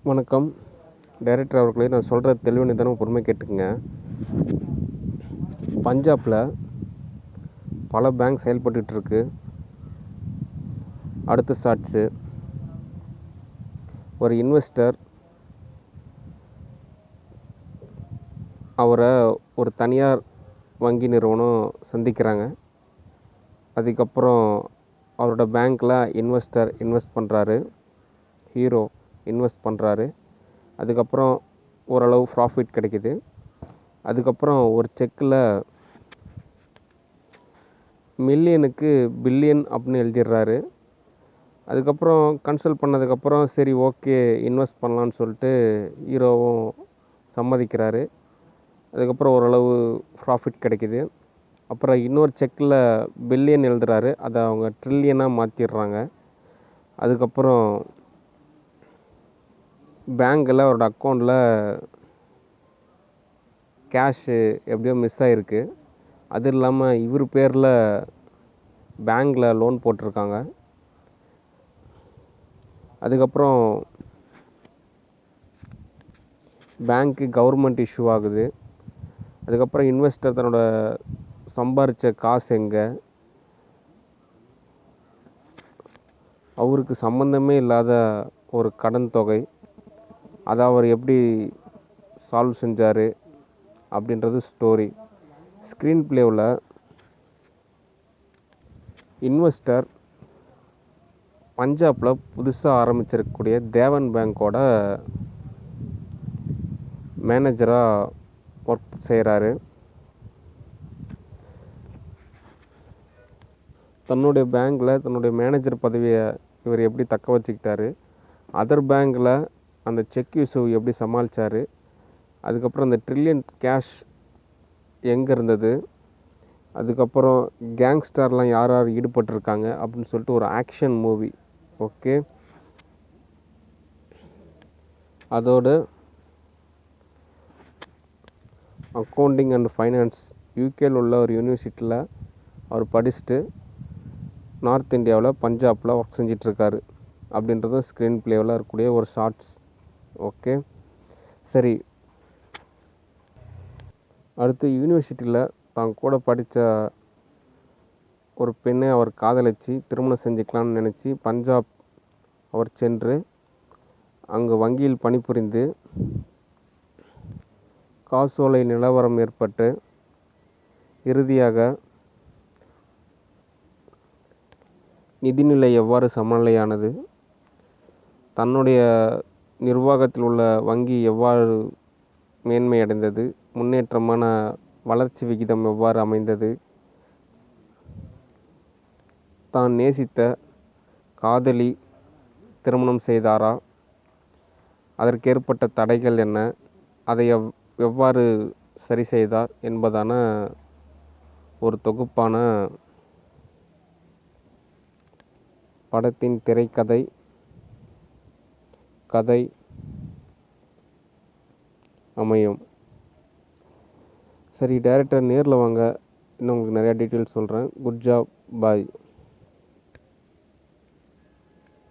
வணக்கம் டைரக்டர் அவர்களே, நான் சொல்கிற தெளிவு நிதானம் பொறுமை கேட்டுக்குங்க. பஞ்சாபில் பல பேங்க் செயல்பட்டுருக்கு. அடுத்த ஷார்ட்ஸு, ஒரு இன்வெஸ்டர் அவரை ஒரு தனியார் வங்கி நிறுவனம் சந்திக்கிறாங்க. அதுக்கப்புறம் அவரோட பேங்க்கில் இன்வெஸ்ட் பண்ணுறாரு, ஹீரோ இன்வெஸ்ட் பண்ணுறாரு. அதுக்கப்புறம் ஓரளவு ப்ராஃபிட் கிடைக்கிது. அதுக்கப்புறம் ஒரு செக்கில் மில்லியனுக்கு பில்லியன் அப்படின்னு எழுதிடுறாரு. அதுக்கப்புறம் கன்சல்ட் பண்ணதுக்கப்புறம் சரி ஓகே இன்வெஸ்ட் பண்ணலான்னு சொல்லிட்டு ஹீரோவும் சம்மதிக்கிறாரு. அதுக்கப்புறம் ஓரளவு ப்ராஃபிட் கிடைக்கிது. அப்புறம் இன்னொரு செக்கில் பில்லியன் எழுதுறாரு, அதை அவங்க ட்ரில்லியனாக மாற்றிடுறாங்க. அதுக்கப்புறம் பேங்க்கில் அவரோட அக்கௌண்ட்டில் கேஷு எப்படியோ மிஸ் ஆகிருக்கு. அது இல்லாமல் இவர் பேரில் பேங்க்கில் லோன் போட்டிருக்காங்க. அதுக்கப்புறம் பேங்க்கு கவர்மெண்ட் இஷ்யூ ஆகுது. அதுக்கப்புறம் இன்வெஸ்டர் தன்னோட சம்பாரித்த காசு எங்கே, அவருக்கு சம்மந்தமே இல்லாத ஒரு கடன் தொகை, அதை அவர் எப்படி சால்வ் செஞ்சார் அப்படின்றது ஸ்டோரி. ஸ்க்ரீன் பிளேவில் இன்வெஸ்டர் பஞ்சாபில் புதுசாக ஆரம்பிச்சிருக்கக்கூடிய தேவன் பேங்க்கோட மேனேஜராக ஒர்க் செய்கிறாரு. தன்னுடைய பேங்க்கில் தன்னுடைய மேனேஜர் பதவியை இவர் எப்படி தக்க வச்சுக்கிட்டாரு, அதர் பேங்க்கில் அந்த செக் இஷ்யூ எப்படி சமாளித்தார், அதுக்கப்புறம் அந்த ட்ரில்லியன் கேஷ் எங்கே இருந்தது, அதுக்கப்புறம் கேங்ஸ்டர்லாம் யார் யார் ஈடுபட்டிருக்காங்க அப்படின்னு சொல்லிட்டு ஒரு ஆக்ஷன் மூவி. ஓகே, அதோடு அக்கௌண்டிங் அண்ட் ஃபைனான்ஸ் யூகேயில் உள்ள ஒரு யூனிவர்சிட்டியில் அவர் படிச்சுட்டு நார்த் இந்தியாவில் பஞ்சாபில் ஒர்க் செஞ்சிட்ருக்காரு அப்படின்றது ஸ்க்ரீன் பிளேவில் இருக்கக்கூடிய ஒரு ஷார்ட்ஸ். ஓகே, சரி. அடுத்து யூனிவர்சிட்டியில் தான் கூட படித்த ஒரு பெண்ணை அவர் காதலித்து திருமணம் செஞ்சுக்கலான்னு நினச்சி பஞ்சாப் அவர் சென்று அங்கு வங்கியில் பணிபுரிந்து காசோலை நிலவரம் ஏற்பட்டு இறுதியாக நிதிநிலை எவ்வாறு சமநிலையானது, தன்னுடைய நிர்வாகத்தில் உள்ள வங்கி எவ்வாறு மேன்மையடைந்தது, முன்னேற்றமான வளர்ச்சி விகிதம் எவ்வாறு அமைந்தது, தான் நேசித்த காதலி திருமணம் செய்தாரா, அதற்கு ஏற்பட்ட தடைகள் என்ன, அதை எவ்வாறு சரி செய்தார் என்பதான ஒரு தொகுப்பான படத்தின் திரைக்கதை கதை அமையும். சரி டைரக்டர் நேரில் வாங்க, இன்னும் உங்களுக்கு நிறையா டீட்டெயில்ஸ் சொல்கிறேன். குட் ஜாப், பாய்.